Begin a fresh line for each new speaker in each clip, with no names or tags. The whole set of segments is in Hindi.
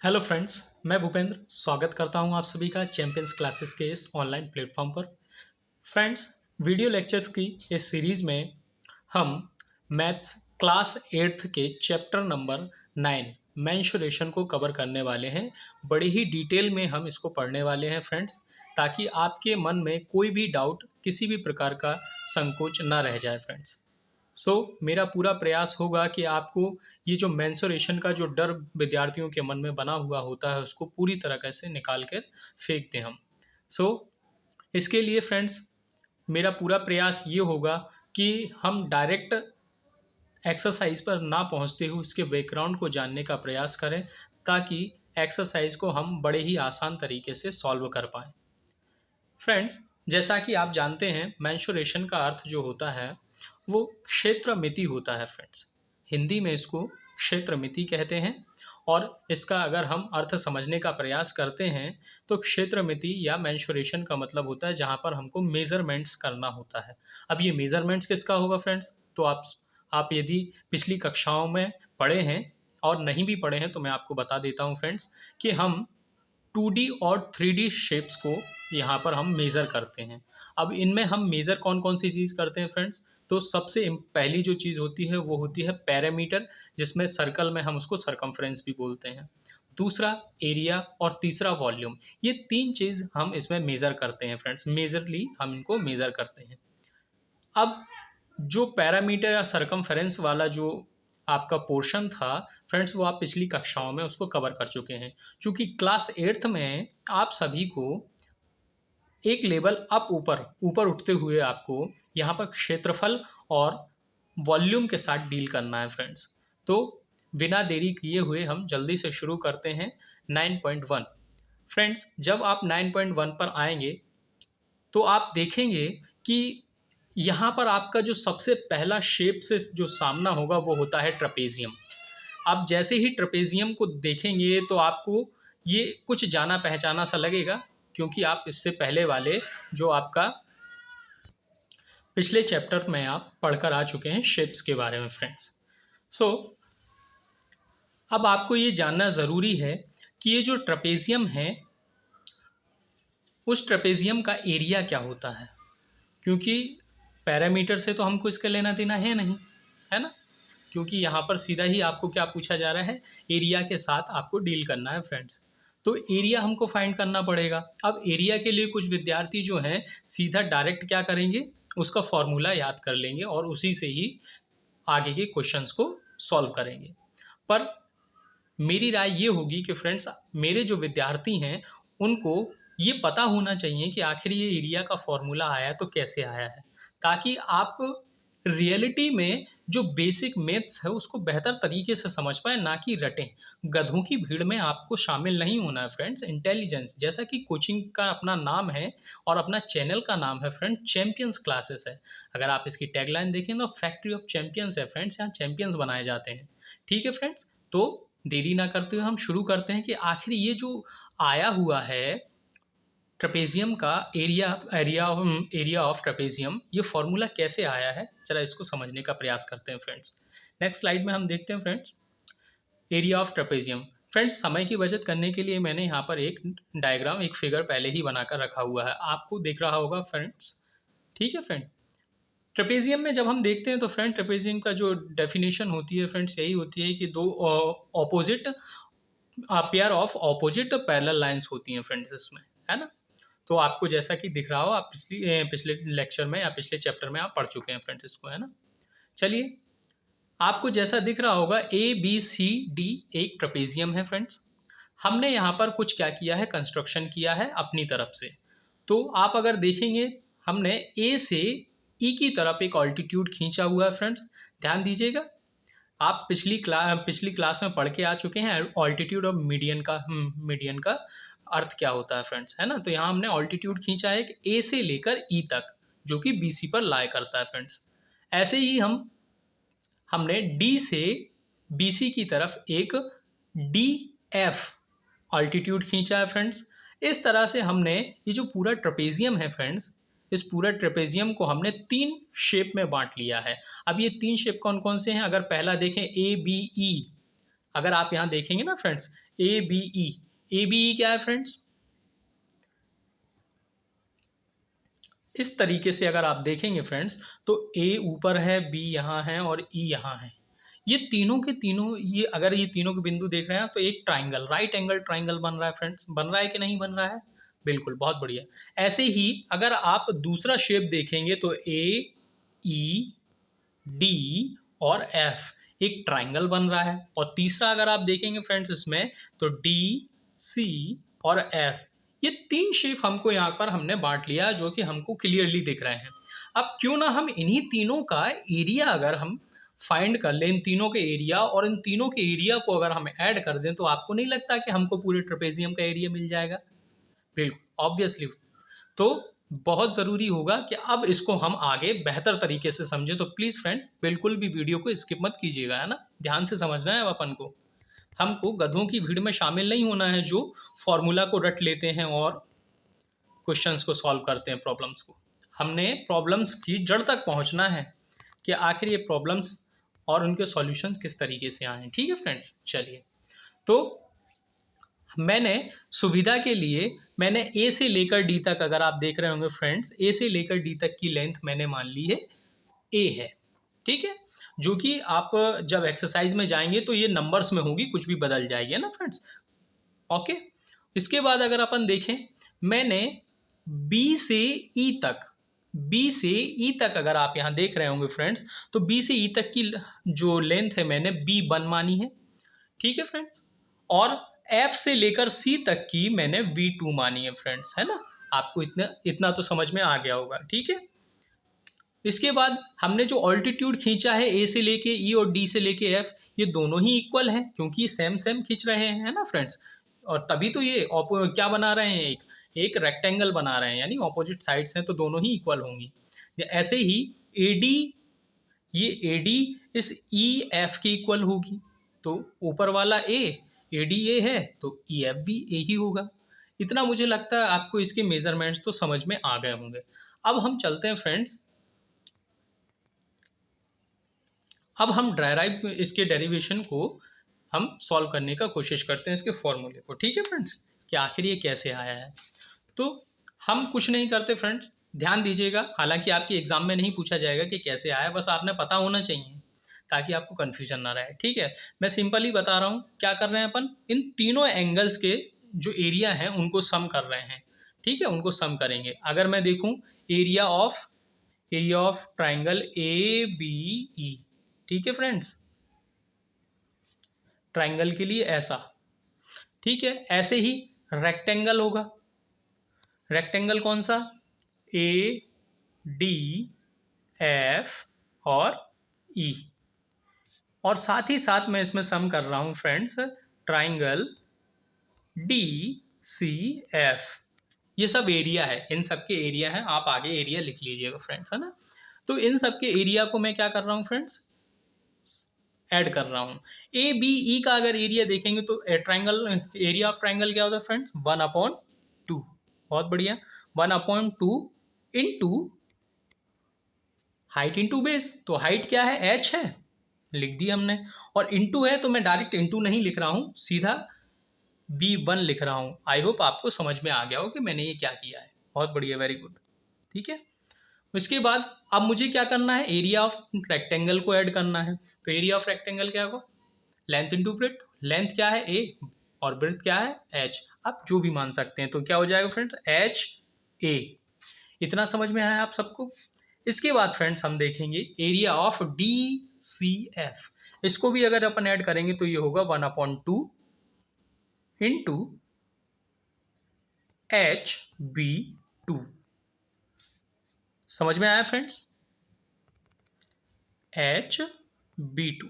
हेलो फ्रेंड्स, मैं भूपेंद्र स्वागत करता हूं आप सभी का चैंपियंस क्लासेस के इस ऑनलाइन प्लेटफॉर्म पर। फ्रेंड्स, वीडियो लेक्चर्स की इस सीरीज़ में हम मैथ्स क्लास 8th के चैप्टर नंबर 9 मेंसुरेशन को कवर करने वाले हैं। बड़े ही डिटेल में हम इसको पढ़ने वाले हैं फ्रेंड्स, ताकि आपके मन में कोई भी डाउट, किसी भी प्रकार का संकोच ना रह जाए फ्रेंड्स। मेरा पूरा प्रयास होगा कि आपको ये जो मेंसुरेशन का जो डर विद्यार्थियों के मन में बना हुआ होता है उसको पूरी तरह से निकाल कर फेंक दें हम। सो इसके लिए फ्रेंड्स, मेरा पूरा प्रयास ये होगा कि हम डायरेक्ट एक्सरसाइज पर ना पहुंचते हुए इसके बैकग्राउंड को जानने का प्रयास करें, ताकि एक्सरसाइज को हम बड़े ही आसान तरीके से सॉल्व कर पाएँ। फ्रेंड्स, जैसा कि आप जानते हैं, मेंसुरेशन का अर्थ जो होता है वो क्षेत्र मिति होता है फ्रेंड्स। हिंदी में इसको क्षेत्र मिति कहते हैं, और इसका अगर हम अर्थ समझने का प्रयास करते हैं तो क्षेत्र मिति या मेंसुरेशन का मतलब होता है जहाँ पर हमको मेजरमेंट्स करना होता है। अब ये मेजरमेंट्स किसका होगा फ्रेंड्स? तो आप यदि पिछली कक्षाओं में पढ़े हैं और नहीं भी पढ़े हैं तो मैं आपको बता देता हूँ फ्रेंड्स कि हम 2D और 3D शेप्स को यहाँ पर हम मेज़र करते हैं। अब इनमें हम मेज़र कौन कौन सी चीज़ करते हैं फ्रेंड्स? तो सबसे पहली जो चीज़ होती है वो होती है पैरामीटर, जिसमें सर्कल में हम उसको सरकमफ्रेंस भी बोलते हैं। दूसरा एरिया, और तीसरा वॉल्यूम। ये तीन चीज़ हम इसमें मेज़र करते हैं फ्रेंड्स, मेजरली हम इनको मेज़र करते हैं। अब जो पैरामीटर या सरकमफेरेंस वाला जो आपका पोर्शन था फ्रेंड्स, वो आप पिछली कक्षाओं में उसको कवर कर चुके हैं। चूँकि क्लास 8th में आप सभी को एक लेवल ऊपर ऊपर उठते हुए आपको यहाँ पर क्षेत्रफल और वॉल्यूम के साथ डील करना है फ्रेंड्स। तो बिना देरी किए हुए हम जल्दी से शुरू करते हैं 9.1। फ्रेंड्स, जब आप 9.1 पर आएंगे तो आप देखेंगे कि यहाँ पर आपका जो सबसे पहला शेप से जो सामना होगा वो होता है ट्रपेजियम। आप जैसे ही ट्रपेजियम को देखेंगे तो आपको ये कुछ जाना पहचाना सा लगेगा, क्योंकि आप इससे पहले वाले जो आपका पिछले चैप्टर में आप पढ़कर आ चुके हैं शेप्स के बारे में फ्रेंड्स। सो अब आपको ये जानना ज़रूरी है कि ये जो ट्रपेजियम है उस ट्रपेजियम का एरिया क्या होता है, क्योंकि पैरामीटर से तो हमको इसका लेना देना है नहीं, है ना? क्योंकि यहाँ पर सीधा ही आपको क्या पूछा जा रहा है, एरिया के साथ आपको डील करना है फ्रेंड्स। तो एरिया हमको फाइंड करना पड़ेगा। अब एरिया के लिए कुछ विद्यार्थी जो हैं सीधा डायरेक्ट क्या करेंगे, उसका फॉर्मूला याद कर लेंगे और उसी से ही आगे के क्वेश्चंस को सॉल्व करेंगे। पर मेरी राय ये होगी कि फ्रेंड्स, मेरे जो विद्यार्थी हैं उनको ये पता होना चाहिए कि आखिर ये एरिया का फॉर्मूला आया तो कैसे आया है, ताकि आप रियलिटी में जो बेसिक मैथ्स है उसको बेहतर तरीके से समझ पाए, ना कि रटें। गधों की भीड़ में आपको शामिल नहीं होना है फ्रेंड्स। इंटेलिजेंस, जैसा कि कोचिंग का अपना नाम है और अपना चैनल का नाम है फ्रेंड, चैंपियंस क्लासेस है। अगर आप इसकी टैगलाइन देखें तो फैक्ट्री ऑफ चैंपियंस है फ्रेंड्स, यहाँ चैंपियंस बनाए जाते हैं। ठीक है फ्रेंड्स, तो देरी ना करते हुए हम शुरू करते हैं कि आखिर ये जो आया हुआ है ट्रपेजियम का एरिया एरिया ऑफ ट्रपेजियम, ये फॉर्मूला कैसे आया है, चला इसको समझने का प्रयास करते हैं फ्रेंड्स। नेक्स्ट स्लाइड में हम देखते हैं friends area of trapezium. Friends, समय की बचत करने के लिए मैंने यहाँ पर एक डायग्राम, एक फिगर पहले ही बनाकर रखा हुआ है, आपको दिख रहा होगा फ्रेंड्स। ठीक है फ्रेंड, ट्रपेजियम में जब हम देखते हैं तो फ्रेंड ट्रपेजियम का जो डेफिनेशन होती है फ्रेंड्स यही होती है कि दो opposite pair of opposite parallel lines होती हैं फ्रेंड्स इसमें, है ना? तो आपको जैसा कि दिख रहा हो, आप पिछले लेक्चर में या पिछले चैप्टर में आप पढ़ चुके हैं फ्रेंड्स इसको, है ना? चलिए, आपको जैसा दिख रहा होगा ABCD एक ट्रपेजियम है फ्रेंड्स। हमने यहाँ पर कुछ क्या किया है, कंस्ट्रक्शन किया है अपनी तरफ से। तो आप अगर देखेंगे, हमने ए से ई की तरफ एक ऑल्टीट्यूड खींचा हुआ है फ्रेंड्स। ध्यान दीजिएगा, आप पिछली क्लास में पढ़ के आ चुके हैं ऑल्टीट्यूड और मीडियन का अर्थ क्या होता है फ्रेंड्स, है ना? तो यहाँ हमने ऑल्टीट्यूड खींचा है ए से लेकर ई तक, जो कि BC पर लाई करता है फ्रेंड्स। ऐसे ही हमने डी से BC की तरफ एक DF ऑल्टीट्यूड खींचा है फ्रेंड्स। इस तरह से हमने ये जो पूरा ट्रपेजियम है फ्रेंड्स, इस पूरा ट्रपेजियम को हमने 3 शेप में बांट लिया है। अब ये 3 शेप कौन कौन से हैं? अगर पहला देखें ABE, अगर आप यहाँ देखेंगे ना फ्रेंड्स, ए बी ई क्या है फ्रेंड्स? इस तरीके से अगर आप देखेंगे फ्रेंड्स, तो ए ऊपर है, बी यहाँ है और ई यहाँ है। ये तीनों के तीनों, ये अगर ये तीनों के बिंदु देख रहे हैं तो एक ट्राइंगल, राइट एंगल ट्राइंगल बन रहा है फ्रेंड्स। बन रहा है कि नहीं बन रहा है? बिल्कुल, बहुत बढ़िया। ऐसे ही अगर आप दूसरा शेप देखेंगे तो ए, ई, डी और एफ, एक ट्राइंगल बन रहा है। और तीसरा अगर आप देखेंगे फ्रेंड्स इसमें, तो डी, सी और एफ, ये तीन शेप हमको यहाँ पर हमने बांट लिया, जो कि हमको क्लियरली दिख रहे हैं। अब क्यों ना हम इन्हीं तीनों का एरिया अगर हम फाइंड कर लें, इन तीनों के एरिया, और इन तीनों के एरिया को अगर हम ऐड कर दें, तो आपको नहीं लगता कि हमको पूरे ट्रेपेजियम का एरिया मिल जाएगा? बिल्कुल, ऑब्वियसली। तो बहुत ज़रूरी होगा कि अब इसको हम आगे बेहतर तरीके से समझें। तो प्लीज़ फ्रेंड्स, बिल्कुल भी वीडियो को स्किप मत कीजिएगा, है ना? ध्यान से समझना है अब अपन को। हमको गधों की भीड़ में शामिल नहीं होना है जो फॉर्मूला को रट लेते हैं और क्वेश्चंस को सॉल्व करते हैं, प्रॉब्लम्स को। हमने प्रॉब्लम्स की जड़ तक पहुंचना है कि आखिर ये प्रॉब्लम्स और उनके सॉल्यूशंस किस तरीके से आए हैं। ठीक है फ्रेंड्स, चलिए। तो मैंने सुविधा के लिए मैंने ए से लेकर डी तक, अगर आप देख रहे होंगे फ्रेंड्स, ए से लेकर डी तक की लेंथ मैंने मान ली है ए है। ठीक है, जो कि आप जब एक्सरसाइज में जाएंगे तो ये नंबर्स में होगी, कुछ भी बदल जाएगी, है ना फ्रेंड्स? ओके। इसके बाद अगर अपन देखें, मैंने बी से ई तक, बी से ई तक अगर आप यहाँ देख रहे होंगे फ्रेंड्स, तो बी से ई तक की जो लेंथ है मैंने B1 मानी है। ठीक है फ्रेंड्स? और एफ से लेकर सी तक की मैंने V2 मानी है फ्रेंड्स, है ना? आपको इतना इतना तो समझ में आ गया होगा। ठीक है, इसके बाद हमने जो ऑल्टीट्यूड खींचा है ए से लेके ई और डी से लेके एफ, ये दोनों ही इक्वल हैं, क्योंकि सेम सेम खींच रहे हैं, है ना फ्रेंड्स? और तभी तो ये क्या बना रहे हैं, एक एक रेक्टेंगल बना रहे हैं, यानी ऑपोजिट साइड्स हैं तो दोनों ही इक्वल होंगी। ऐसे ही ए डी, ये ए डी इस ई एफ की इक्वल होगी, तो ऊपर वाला ए डी ए है तो ई एफ भी ए ही होगा। इतना मुझे लगता है आपको इसके मेजरमेंट्स तो समझ में आ गए होंगे। अब हम चलते हैं फ्रेंड्स, अब हम ड्राइव इसके डेरिवेशन को हम सॉल्व करने का कोशिश करते हैं, इसके फॉर्मूले को। ठीक है फ्रेंड्स, कि आखिर ये कैसे आया है। तो हम कुछ नहीं करते फ्रेंड्स, ध्यान दीजिएगा। हालांकि आपके एग्जाम में नहीं पूछा जाएगा कि कैसे आया, बस आपने पता होना चाहिए ताकि आपको कन्फ्यूजन ना रहे। ठीक है, मैं सिंपली बता रहा हूँ क्या कर रहे हैं अपन, इन तीनों एंगल्स के जो एरिया हैं उनको सम कर रहे हैं। ठीक है, उनको सम करेंगे। अगर मैं देखूँ area of triangle A B E, ठीक है फ्रेंड्स, ट्राइंगल के लिए ऐसा। ठीक है, ऐसे ही रेक्टेंगल होगा। रेक्टेंगल कौन सा? ए डी एफ और ई। और साथ ही साथ मैं इसमें सम कर रहा हूं friends, triangle D C F. ये सब एरिया है, इन सब के एरिया है। आप आगे एरिया लिख लीजिएगा फ्रेंड्स, है ना? तो इन सब के एरिया को मैं क्या कर रहा हूँ फ्रेंड्स, ऐड कर रहा हूँ। ए बी ई का अगर एरिया देखेंगे तो ट्राइंगल, एरिया ऑफ ट्राइंगल क्या होता है फ्रेंड्स? 1/2। बहुत बढ़िया, 1/2 इंटू हाइट इंटू बेस। तो हाइट क्या है? h है, लिख दी हमने। और इंटू है तो मैं डायरेक्ट इंटू नहीं लिख रहा हूँ, सीधा B1 लिख रहा हूँ। आई होप आपको समझ में आ गया हो कि मैंने ये क्या किया है। बहुत बढ़िया, वेरी गुड। ठीक है, उसके बाद अब मुझे क्या करना है, एरिया ऑफ रेक्टेंगल को ऐड करना है। तो एरिया ऑफ रेक्टेंगल क्या होगा? Length into breadth. लेंथ क्या है? ए, और ब्रेड्थ क्या है? एच। आप जो भी मान सकते हैं, तो क्या हो जाएगा फ्रेंड्स? H A. इतना समझ में आया आप सबको? इसके बाद फ्रेंड्स हम देखेंगे area of D C F. इसको भी अगर अपन ऐड करेंगे तो ये होगा 1/2 इंटू एच बी 2। समझ में आया फ्रेंड्स? H B 2।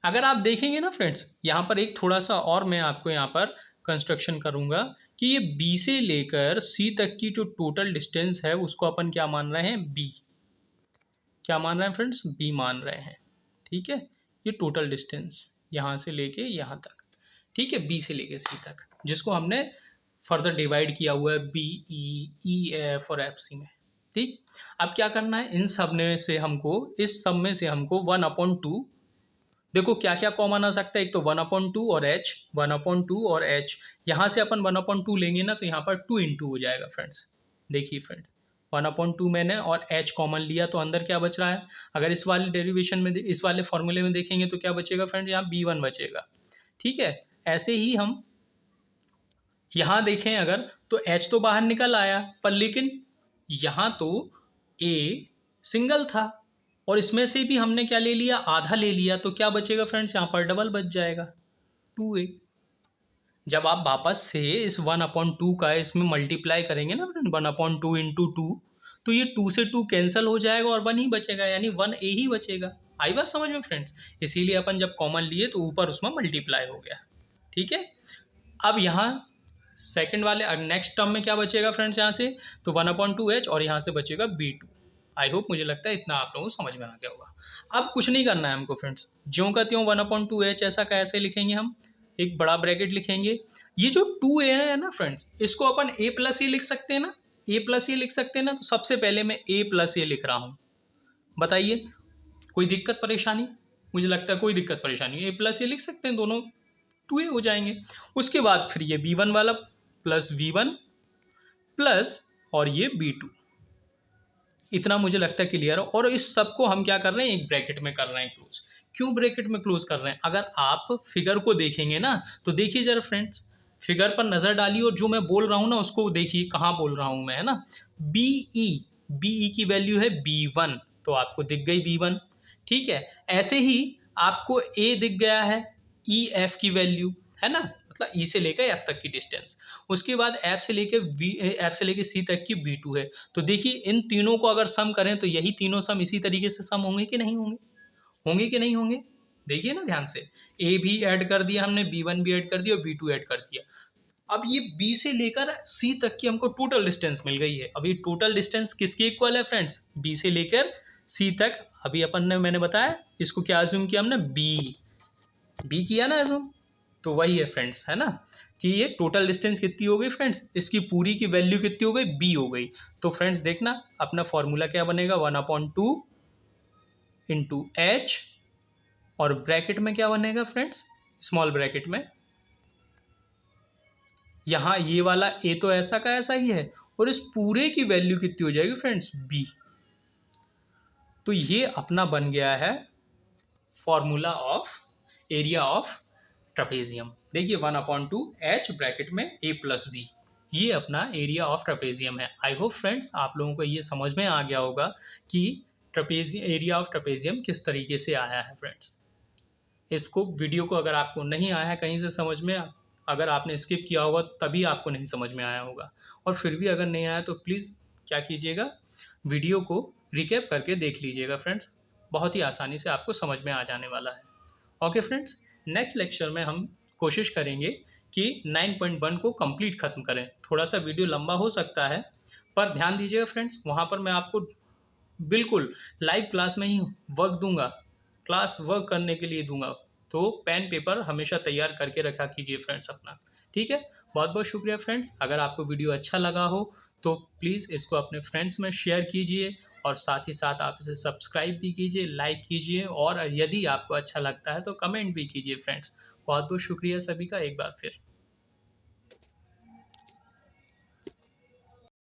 अगर आप देखेंगे ना फ्रेंड्स, यहाँ पर एक थोड़ा सा और मैं आपको यहाँ पर कंस्ट्रक्शन करूँगा कि ये B से लेकर C तक की जो टोटल डिस्टेंस है उसको अपन क्या मान रहे हैं? B। क्या मान रहे हैं फ्रेंड्स? B मान रहे हैं। ठीक है, ये टोटल डिस्टेंस यहाँ से लेके यहाँ तक। ठीक है, B से लेके C तक, जिसको हमने फर्दर डिवाइड किया हुआ है B E E F और F C में। ठीक, अब क्या करना है, इन सब में से हमको, इस सब में से हमको 1/2 देखो क्या क्या कॉमन आ सकता है, एक तो 1/2 और h, 1/2 और h, यहाँ से अपन 1/2 लेंगे ना तो यहाँ पर 2 इंटू हो जाएगा फ्रेंड्स। देखिए फ्रेंड्स 1/2 मैंने और h कॉमन लिया तो अंदर क्या बच रहा है, अगर इस वाले डेरिवेशन में इस वाले फॉर्मूले में देखेंगे तो क्या बचेगा फ्रेंड्स, यहाँ b1 बचेगा। ठीक है, ऐसे ही हम यहाँ देखें अगर तो h तो बाहर निकल आया, पर लेकिन यहाँ तो a सिंगल था और इसमें से भी हमने क्या ले लिया, आधा ले लिया, तो क्या बचेगा फ्रेंड्स, यहाँ पर डबल बच जाएगा 2a। जब आप वापस से इस 1/2 का इसमें मल्टीप्लाई करेंगे ना फ्रेंड, 1/2 इंटू 2, तो ये 2 से 2 कैंसिल हो जाएगा और 1 ही बचेगा, यानी 1a ही बचेगा। आई बात समझ में फ्रेंड्स, इसीलिए अपन जब कॉमन लिए तो ऊपर उसमें मल्टीप्लाई हो गया। ठीक है, अब यहाँ सेकंड वाले नेक्स्ट टर्म में क्या बचेगा फ्रेंड्स, यहाँ से तो 1/2h और यहाँ से बचेगा b2। आई होप मुझे लगता है इतना आप लोगों को समझ में आ गया होगा। अब कुछ नहीं करना है हमको फ्रेंड्स, ज्यों का त्यों 1/2h ऐसा कैसे लिखेंगे, हम एक बड़ा ब्रैकेट लिखेंगे। ये जो 2a है ना फ्रेंड्स, इसको अपन a प्लस ए लिख सकते हैं ना, a प्लस ए लिख सकते हैं ना, तो सबसे पहले मैं a प्लस ए लिख रहा हूँ। बताइए कोई दिक्कत परेशानी, मुझे लगता है कोई दिक्कत परेशानी, a प्लस ए लिख सकते हैं, दोनों 2a हो जाएंगे। उसके बाद फिर ये b1 वाला प्लस v1 प्लस और ये b2, इतना मुझे लगता है क्लियर हो। और इस सब को हम क्या कर रहे हैं, एक ब्रैकेट में कर रहे हैं क्लोज। क्यों ब्रैकेट में क्लोज कर रहे हैं, अगर आप फिगर को देखेंगे ना तो देखिए जरा फ्रेंड्स, फिगर पर नज़र डालिए और जो मैं बोल रहा हूँ ना उसको देखिए कहाँ बोल रहा हूँ मैं, है ना। बी ई की वैल्यू है b1, तो आपको दिख गई b1। ठीक है, ऐसे ही आपको a दिख गया है, ई एफ की वैल्यू है ना, मतलब ई से लेकर एफ तक की डिस्टेंस। उसके बाद एफ से लेकर सी तक की b2 है। तो देखिए इन तीनों को अगर सम करें तो यही तीनों सम इसी तरीके से सम होंगे कि नहीं होंगे, होंगे कि नहीं होंगे। देखिए ना ध्यान से, ए भी ऐड कर दिया हमने, b1 भी ऐड कर दिया और b2 ऐड कर दिया। अब ये b से लेकर c तक की हमको टोटल डिस्टेंस मिल गई है। अब ये टोटल डिस्टेंस किसके इक्वल है फ्रेंड्स, b से लेकर c तक। अभी अपन ने मैंने बताया इसको क्या अज्यूम किया हमने, b किया ना अज्यूम, तो वही है फ्रेंड्स, है ना, कि ये टोटल डिस्टेंस कितनी हो गई फ्रेंड्स, इसकी पूरी की वैल्यू कितनी हो गई, b हो गई। तो फ्रेंड्स देखना अपना फॉर्मूला क्या बनेगा, 1/2 इंटू एच, और ब्रैकेट में क्या बनेगा फ्रेंड्स, स्मॉल ब्रैकेट में यहाँ ये वाला a तो ऐसा का ऐसा ही है, और इस पूरे की वैल्यू कितनी हो जाएगी फ्रेंड्स, b। तो ये अपना बन गया है formula of area of trapezium. देखिए 1/2 h ब्रैकेट में a प्लस b, ये अपना एरिया ऑफ ट्रपेजियम है। आई होप फ्रेंड्स आप लोगों को ये समझ में आ गया होगा कि एरिया ऑफ ट्रपेजियम किस तरीके से आया है फ्रेंड्स। इसको वीडियो को अगर आपको नहीं आया है कहीं से समझ में, अगर आपने स्किप किया होगा तभी आपको नहीं समझ में आया होगा, और फिर भी अगर नहीं आया तो प्लीज़ क्या कीजिएगा, वीडियो को रिकैप करके देख लीजिएगा फ्रेंड्स, बहुत ही आसानी से आपको समझ में आ जाने वाला है। ओके फ्रेंड्स, नेक्स्ट लेक्चर में हम कोशिश करेंगे कि 9.1 को कंप्लीट ख़त्म करें। थोड़ा सा वीडियो लंबा हो सकता है, पर ध्यान दीजिएगा फ्रेंड्स, वहाँ पर मैं आपको बिल्कुल लाइव क्लास में ही वर्क दूंगा, क्लास वर्क करने के लिए दूंगा। तो पेन पेपर हमेशा तैयार करके रखा कीजिए फ्रेंड्स अपना। ठीक है, बहुत बहुत शुक्रिया फ्रेंड्स। अगर आपको वीडियो अच्छा लगा हो तो प्लीज़ इसको अपने फ्रेंड्स में शेयर कीजिए, और साथ ही साथ आप इसे सब्सक्राइब भी कीजिए, लाइक कीजिए, और यदि आपको अच्छा लगता है तो कमेंट भी कीजिए फ्रेंड्स। बहुत बहुत शुक्रिया सभी का एक बार फिर।